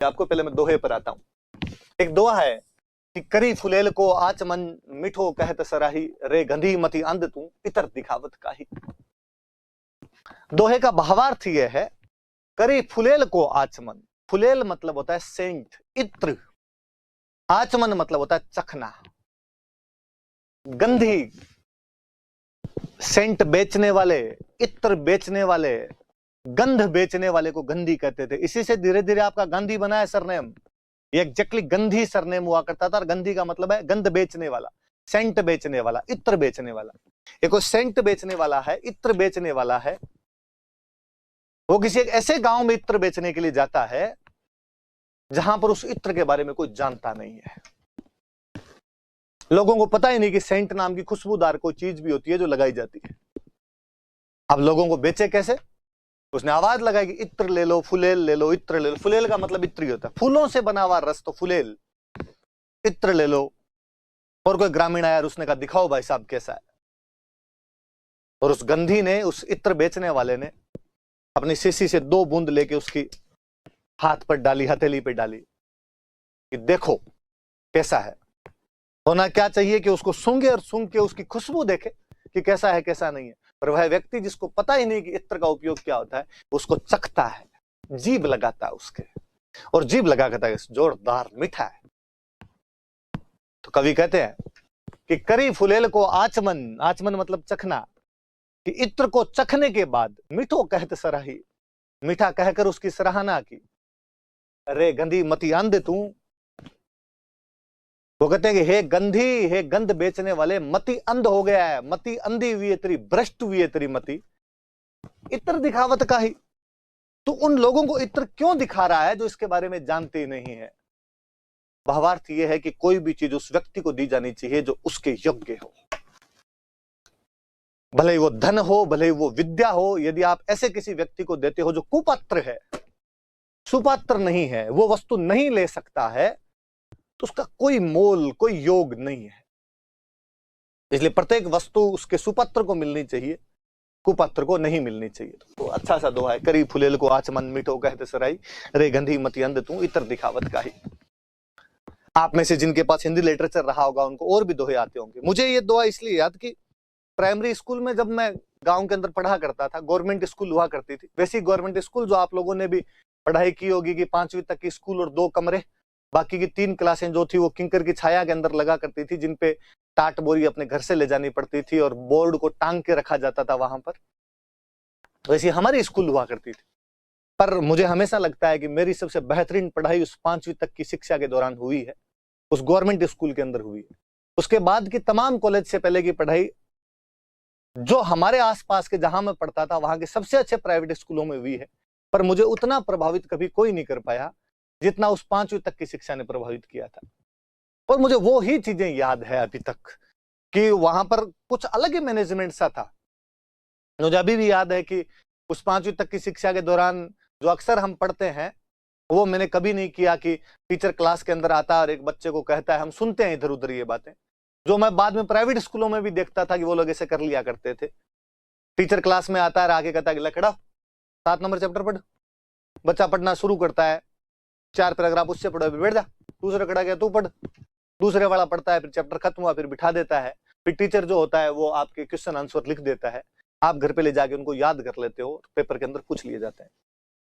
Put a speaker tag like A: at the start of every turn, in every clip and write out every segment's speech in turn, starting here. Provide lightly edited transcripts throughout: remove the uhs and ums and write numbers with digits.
A: आपको पहले मैं दोहे पर आता हूं। एक दोहा है कि करी फुलेल को आचमन मिठो कहत सराही, रे गंधी मति अंध तू इतर दिखावत काही। दोहे का भावार्थ यह है, करी फुलेल को आचमन, फुलेल मतलब होता है सेंट, इत्र, आचमन मतलब होता है चखना। गंधी, सेंट बेचने वाले, इत्र बेचने वाले, गंध बेचने वाले को गंधी कहते थे। इसी से धीरे धीरे आपका गांधी बना है सरनेम। ये एग्जैक्टली गंधी सरनेम हुआ करता था, और गंधी का मतलब है गंध बेचने वाला, सेंट बेचने वाला, इत्र बेचने वाला। एक सेंट बेचने वाला है, इत्र बेचने वाला है, वो किसी एक ऐसे गांव में इत्र बेचने के लिए जाता है जहां पर उस इत्र के बारे में कोई जानता नहीं है। लोगों को पता ही नहीं कि सेंट नाम की खुशबूदार कोई चीज भी होती है जो लगाई जाती है। अब लोगों को बेचे कैसे? उसने आवाज लगाई कि इत्र ले लो, फुलेल ले लो, इत्र ले लो। फुलेल का मतलब इत्र ही होता है, फूलों से बना हुआ रस तो फुलेल, इत्र ले लो। और कोई ग्रामीण आया और उसने कहा दिखाओ भाई साहब कैसा है। और उस गंधी ने, उस इत्र बेचने वाले ने अपनी शीशी से 2 बूंद लेके उसकी हाथ पर डाली, हथेली पे डाली कि देखो कैसा है। होना क्या चाहिए कि उसको सूंघे और सूंघ के उसकी खुशबू देखे कि कैसा है कैसा नहीं है। पर वह व्यक्ति जिसको पता ही नहीं कि इत्र का उपयोग क्या होता है, उसको चखता है, जीभ लगाता है उसके, और जीभ लगा कहता है जोरदार मीठा है। तो कवि कहते हैं कि करी फुलेल को आचमन, आचमन मतलब चखना, कि इत्र को चखने के बाद मीठो कहत सराही, मीठा कहकर उसकी सराहना की। अरे गंधी मति अंध तू, वो कहते हैं कि हे गंधी, हे गंध बेचने वाले, मति अंध हो गया है, मति अंधी हुई है तेरी, भ्रष्ट हुई है तेरी मति, इत्र दिखावत का ही। तो उन लोगों को इत्र क्यों दिखा रहा है जो इसके बारे में जानते ही नहीं है। भावार्थ यह है कि कोई भी चीज उस व्यक्ति को दी जानी चाहिए जो उसके योग्य हो, भले ही वो धन हो, भले ही वो विद्या हो। यदि आप ऐसे किसी व्यक्ति को देते हो जो कुपात्र है, सुपात्र नहीं है, वो वस्तु नहीं ले सकता है, तो उसका कोई मोल, कोई योग नहीं है। इसलिए प्रत्येक वस्तु उसके सुपात्र को मिलनी चाहिए, कुपात्र को नहीं मिलनी चाहिए। तो अच्छा सा दोहा है, करी फुलेल को आचमन मिठो कहते सराई, रे गंधी मति अंध तू इतर दिखावत काही। आप में से जिनके पास हिंदी लिटरेचर रहा होगा उनको और भी दोहे आते होंगे। मुझे ये दोहा इसलिए याद कि प्राइमरी स्कूल में जब मैं गांव के अंदर पढ़ा करता था, गवर्नमेंट स्कूल हुआ करती थी, वैसी गवर्नमेंट स्कूल जो आप लोगों ने भी पढ़ाई की होगी कि 5वीं तक की स्कूल और 2 कमरे, बाकी की 3 क्लासें जो थी वो किंकर की छाया के अंदर लगा करती थी, जिनपे टाट बोरी अपने घर से ले जानी पड़ती थी और बोर्ड को टांग के रखा जाता था वहां पर। वैसी हमारी स्कूल हुआ करती थी। पर मुझे हमेशा लगता है कि मेरी सबसे बेहतरीन पढ़ाई उस 5वीं तक की शिक्षा के दौरान हुई है, उस गवर्नमेंट स्कूल के अंदर हुई है। उसके बाद की तमाम कॉलेज से पहले की पढ़ाई जो हमारे आसपास के जहां मैं पढ़ता था वहां के सबसे अच्छे प्राइवेट स्कूलों में हुई है, पर मुझे उतना प्रभावित कभी कोई नहीं कर पाया जितना उस 5वीं तक की शिक्षा ने प्रभावित किया था। और मुझे वो ही चीजें याद है अभी तक कि वहां पर कुछ अलग ही मैनेजमेंट सा था। मुझे अभी भी याद है कि उस 5वीं तक की शिक्षा के दौरान जो अक्सर हम पढ़ते हैं वो मैंने कभी नहीं किया कि टीचर क्लास के अंदर आता है और एक बच्चे को कहता है, हम सुनते हैं इधर उधर ये बातें, जो मैं बाद में प्राइवेट स्कूलों में भी देखता था कि वो लोग ऐसे कर लिया करते थे। टीचर क्लास में आता है, आगे कहता है कि लखड़ा 7 नंबर चैप्टर पढ़। बच्चा पढ़ना शुरू करता है, 4 पैराग्राफ उससे पढ़ो, बैठ जा, दूसरा खड़ा गया तू पढ़, दूसरे वाला पढ़ता है, फिर चैप्टर खत्म हुआ, फिर बिठा देता है। फिर टीचर जो होता है वो आपके क्वेश्चन आंसर लिख देता है, आप घर पे ले जाके उनको याद कर लेते हो, पेपर के अंदर पूछ लिए जाते हैं।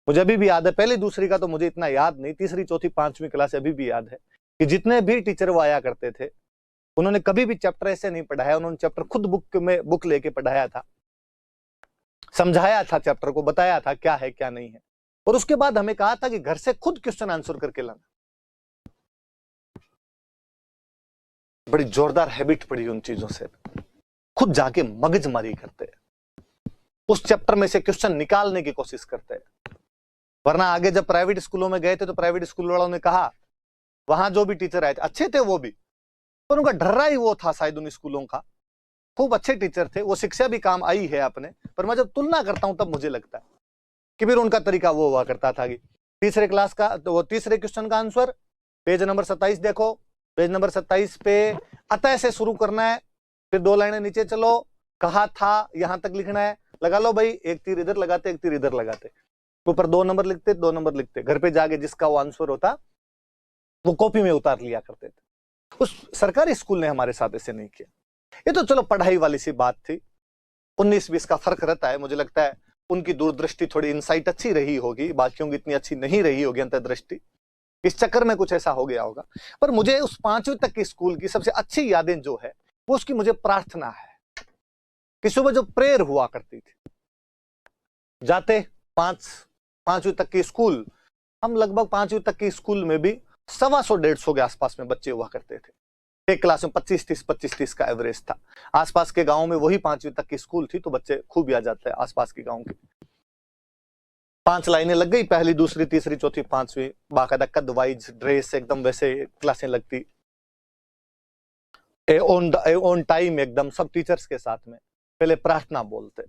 A: मुझे अभी भी याद है, पहली दूसरी का तो मुझे इतना याद नहीं, तीसरी चौथी 5वीं क्लास अभी भी याद है कि जितने भी टीचर वो आया करते थे उन्होंने कभी भी चैप्टर ऐसे नहीं पढ़ाया, उन्होंने चैप्टर खुद बुक लेके पढ़ाया था, समझाया था, चैप्टर को बताया था क्या है क्या नहीं है, और उसके बाद हमें कहा था कि घर से खुद क्वेश्चन आंसर करके लाना। बड़ी जोरदार हैबिट पड़ी उन चीजों से, खुद जाके मगजमारी करते, उस चैप्टर में से क्वेश्चन निकालने की कोशिश करते। वरना आगे जब प्राइवेट स्कूलों में गए थे तो प्राइवेट स्कूल वालों ने कहा, वहां जो भी टीचर आए थे अच्छे थे वो भी, पर उनका ढर्रा ही वो था शायद उन स्कूलों का, खूब अच्छे टीचर थे, वो शिक्षा भी काम आई है अपने, पर मैं जब तुलना करता हूं तब मुझे लगता है कि फिर उनका तरीका वो हुआ करता था कि तीसरे क्लास का तो वो तीसरे क्वेश्चन का आंसर पेज नंबर 27 देखो, पेज नंबर 27 पे अतः से शुरू करना है, फिर 2 लाइनें नीचे चलो, कहा था यहां तक लिखना है, लगा लो भाई, एक तीर इधर लगाते एक तीर इधर लगाते। ऊपर 2 नंबर लिखते, 2 नंबर लिखते, घर पे जाके जिसका वो आंसर होता वो कॉपी में उतार लिया करते थे। उस सरकारी स्कूल ने हमारे साथ ऐसे नहीं किया। ये तो चलो पढ़ाई वाली सी बात थी, 19-20 का फर्क रहता है। मुझे लगता है उनकी दूरदृष्टि थोड़ी इंसाइट अच्छी रही होगी, बाकियों की इतनी अच्छी नहीं रही होगी अंतर्दृष्टि, इस चक्कर में कुछ ऐसा हो गया होगा। पर मुझे उस 5वीं तक की स्कूल की सबसे अच्छी यादें जो है वो उसकी मुझे प्रार्थना है कि सुबह जो प्रेयर हुआ करती थी, जाते 5वीं तक की स्कूल, हम लगभग 5वीं तक की स्कूल में भी 125-150 के आसपास में बच्चे हुआ करते थे। एक क्लास में 25-30 का एवरेज था। आसपास के गांव में वही 5वीं तक की स्कूल थी, तो बच्चे खूब आ जाते हैं आसपास के गांव के। 5 लाइनें लग गई, पहली, दूसरी, तीसरी, चौथी, 5वीं, बाकायदा कद वाइज ड्रेस एकदम वैसे क्लासें लगती, ऑन टाइम एकदम, सब टीचर्स के साथ में। पहले प्रार्थना बोलते,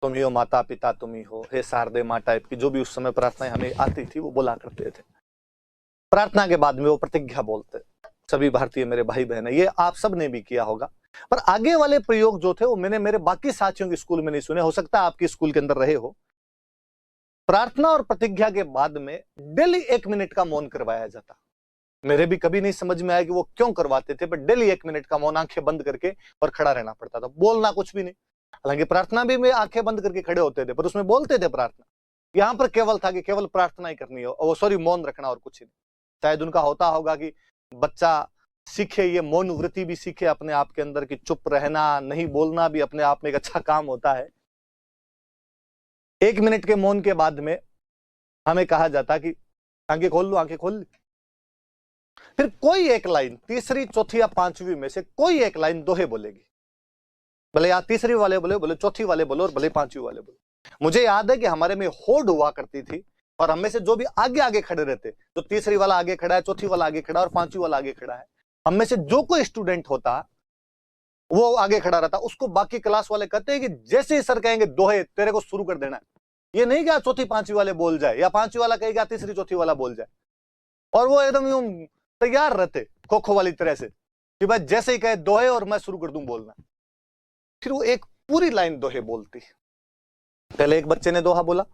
A: तुम ही हो माता पिता, तुम ही हो, हे शारदे माँ टाइप की जो भी उस समय प्रार्थनाएं हमें आती थी वो बोला करते थे। प्रार्थना के बाद में वो प्रतिज्ञा बोलते, सभी भारतीय मेरे भाई बहन है, ये आप सब ने भी किया होगा। पर आगे वाले प्रयोग जो थे वो मैंने मेरे बाकी साथियों के स्कूल में नहीं सुने, हो सकता है आपके स्कूल के अंदर रहे हो। प्रार्थना और प्रतिज्ञा के बाद में डेली 1 मिनट का मौन करवाया जाता। मेरे भी कभी नहीं समझ में आया कि वो क्यों करवाते थे, पर डेली 1 मिनट का मौन, आंखें बंद करके और खड़ा रहना पड़ता था, बोलना कुछ भी नहीं। हालांकि प्रार्थना भी में आंखें बंद करके खड़े होते थे, पर उसमें बोलते थे प्रार्थना। यहां पर केवल था कि केवल प्रार्थना ही करनी हो, और सॉरी मौन रखना और कुछ ही नहीं। शायद उनका होता होगा कि बच्चा सीखे, ये मौन वृत्ति भी सीखे अपने आप के अंदर, कि चुप रहना, नहीं बोलना भी अपने आप में एक अच्छा काम होता है। 1 मिनट के मौन के बाद में हमें कहा जाता कि आंखें खोल लो, आंखें खोल ली। फिर कोई एक लाइन, तीसरी, चौथी या 5वीं में से कोई एक लाइन दोहे बोलेगी, भले या तीसरी वाले बोले, बोले चौथी वाले बोलो, और भले 5वीं वाले बोलो। मुझे याद है कि हमारे में होड़ हुआ करती थी, और हमें से जो भी आगे आगे खड़े रहते, जो तीसरी वाला आगे खड़ा है, चौथी वाला आगे खड़ा है और 5वीं वाला आगे खड़ा है, हमें से जो कोई स्टूडेंट होता वो आगे खड़ा रहता, उसको बाकी क्लास वाले कहते हैं कि जैसे ही सर कहेंगे दोहे तेरे को शुरू कर देना है, ये नहीं क्या चौथी 5वीं वाले बोल जाए, या 5वीं वाला कहेगा तीसरी चौथी वाला बोल जाए। और वो एकदम तैयार रहते खो खो वाली तरह से कि भाई जैसे ही कहे दोहे और मैं शुरू कर दूं बोलना। फिर वो एक पूरी लाइन दोहे बोलती। पहले एक बच्चे ने दोहा बोला,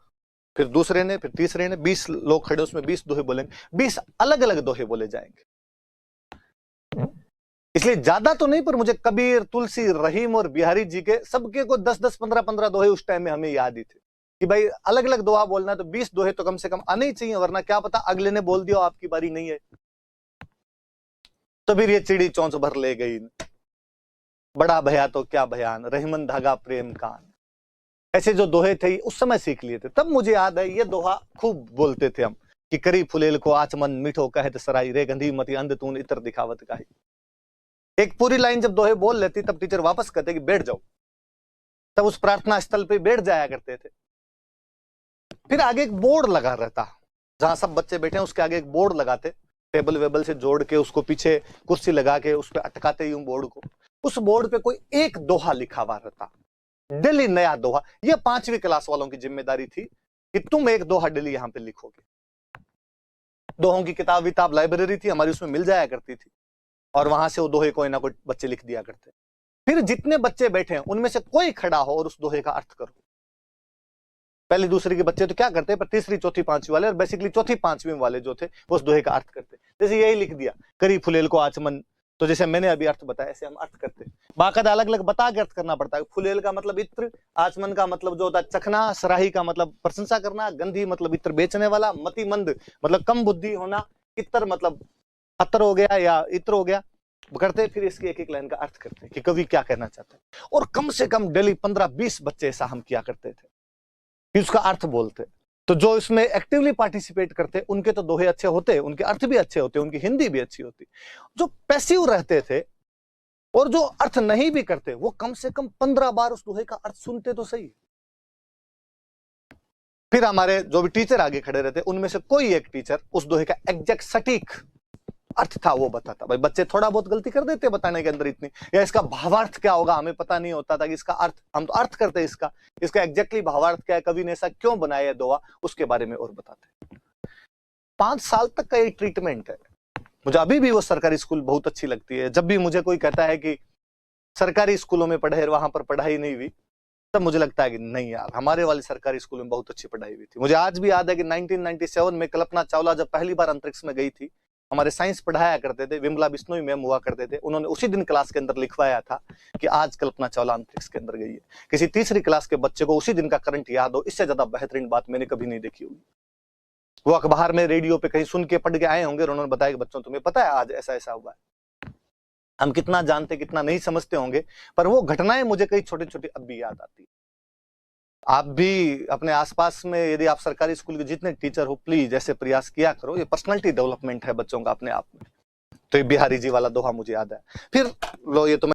A: फिर दूसरे ने, फिर तीसरे ने, 20 लोग खड़े, उसमें 20 दोहे बोलेंगे, 20 अलग अलग दोहे बोले जाएंगे। इसलिए ज्यादा तो नहीं, पर मुझे कबीर, तुलसी, रहीम और बिहारी जी के सबके को 10-10, 15-15 दोहे उस टाइम में हमें याद ही थे कि भाई अलग अलग दोहा बोलना है, तो 20 दोहे तो कम से कम आने ही चाहिए, वरना क्या पता अगले ने बोल दिया आपकी बारी नहीं है। तो फिर ये चिड़ी चौंच भर ले गई, बड़ा भया तो क्या भयान, रहीमन धागा प्रेम कान, ऐसे जो दोहे थे उस समय सीख लिए थे। तब मुझे याद है ये दोहा खूब बोलते थे हम कि करी फुलेल को आचमन मीठो कहत सराई, रे गंधी मती अंध तून इतर दिखावत काई। एक पूरी लाइन जब दोहे बोल लेती तब टीचर वापस कहते कि बैठ जाओ, तब उस प्रार्थना स्थल पे बैठ जाया करते थे। फिर आगे एक बोर्ड लगा रहता, जहां सब बच्चे बैठे हैं उसके आगे एक बोर्ड लगाते, टेबल वेबल से जोड़ के उसको पीछे कुर्सी लगा के उस पर अटकाते यूं बोर्ड को। उस बोर्ड पे कोई एक दोहा लिखा हुआ रहता, डेली नया दोहा। ये 5वीं क्लास वालों की जिम्मेदारी थी कि तुम एक दोहा डेली यहां पे लिखोगे। दोहों की किताब विताब लाइब्रेरी थी हमारी, उसमें मिल जाया करती थी, और वहां से वो दोहे कोई ना कोई बच्चे लिख दिया करते। फिर जितने बच्चे बैठे हैं उनमें से कोई खड़ा हो और उस दोहे का अर्थ करो। पहली दूसरी के बच्चे तो क्या करते, पर तीसरी चौथी 5वीं वाले और बेसिकली चौथी 5वीं वाले जो थे उस दोहे का अर्थ करते। जैसे यही लिख दिया, करी फुलेल को आचमन, तो जैसे मैंने अभी अर्थ बताया ऐसे हम अर्थ करते। बाकायदा अलग अलग बता के अर्थ करना पड़ता है। फुलेल का मतलब इत्र, आचमन का मतलब जो होता है चखना, सराही का मतलब प्रशंसा करना, गंधी मतलब इत्र बेचने वाला, मतिमंद मतलब कम बुद्धि होना, इत्र मतलब अतर हो गया या इत्र हो गया, करते। फिर इसकी एक एक लाइन का अर्थ करते कि कवि क्या कहना चाहते हैं। और कम से कम डेली 15-20 बच्चे ऐसा हम किया करते थे कि उसका अर्थ बोलते। तो जो इसमें एक्टिवली पार्टिसिपेट करते उनके तो दोहे अच्छे होते, उनके अर्थ भी अच्छे होते, उनकी हिंदी भी अच्छी होती। जो पैसिव रहते थे और जो अर्थ नहीं भी करते वो कम से कम 15 बार उस दोहे का अर्थ सुनते तो सही। फिर हमारे जो भी टीचर आगे खड़े रहते उनमें से कोई एक टीचर उस दोहे का एग्जैक्ट सटीक अर्थ था वो बताता। भाई बच्चे थोड़ा बहुत गलती कर देते बताने के अंदर इतनी, या इसका भावार्थ क्या होगा हमें पता नहीं होता था कि इसका अर्थ, हम तो अर्थ करते इसका एग्जैक्टली भावार्थ क्या है, कवि ने ऐसा क्यों बनाया दोहा, उसके बारे में और बताते। 5 साल तक का ये ट्रीटमेंट है। मुझे अभी भी वो सरकारी स्कूल बहुत अच्छी लगती है। जब भी मुझे कोई कहता है कि सरकारी स्कूलों में पढ़े, वहां पर पढ़ाई नहीं हुई, तब मुझे लगता है कि नहीं यार, हमारे वाली सरकारी स्कूल में बहुत अच्छी पढ़ाई हुई थी। मुझे आज भी याद है कि 1997 में कल्पना चावला जब पहली बार अंतरिक्ष में गई थी, हमारे साइंस पढ़ाया करते थे, विमला बिश्नोई मैम हुआ करते थे, उन्होंने उसी दिन क्लास के अंदर लिखवाया था कि आज कल्पना चावला अंतरिक्ष के अंदर गई है। किसी तीसरी क्लास के बच्चे को उसी दिन का करंट याद हो, इससे ज्यादा बेहतरीन बात मैंने कभी नहीं देखी होगी। वो अखबार में, रेडियो पे कहीं सुन के पढ़ के आए होंगे और उन्होंने बताया कि बच्चों तुम्हें पता है आज ऐसा ऐसा हुआ है। हम कितना जानते कितना नहीं समझते होंगे, पर वो घटनाएं मुझे कई छोटी छोटी अब भी याद आती है। आप भी अपने आसपास में, यदि आप सरकारी स्कूल के जितने टीचर हो, प्लीज ऐसे प्रयास किया करो। ये पर्सनालिटी डेवलपमेंट है बच्चों का अपने आप में। तो ये बिहारी जी वाला दोहा मुझे याद है। फिर लो, ये तो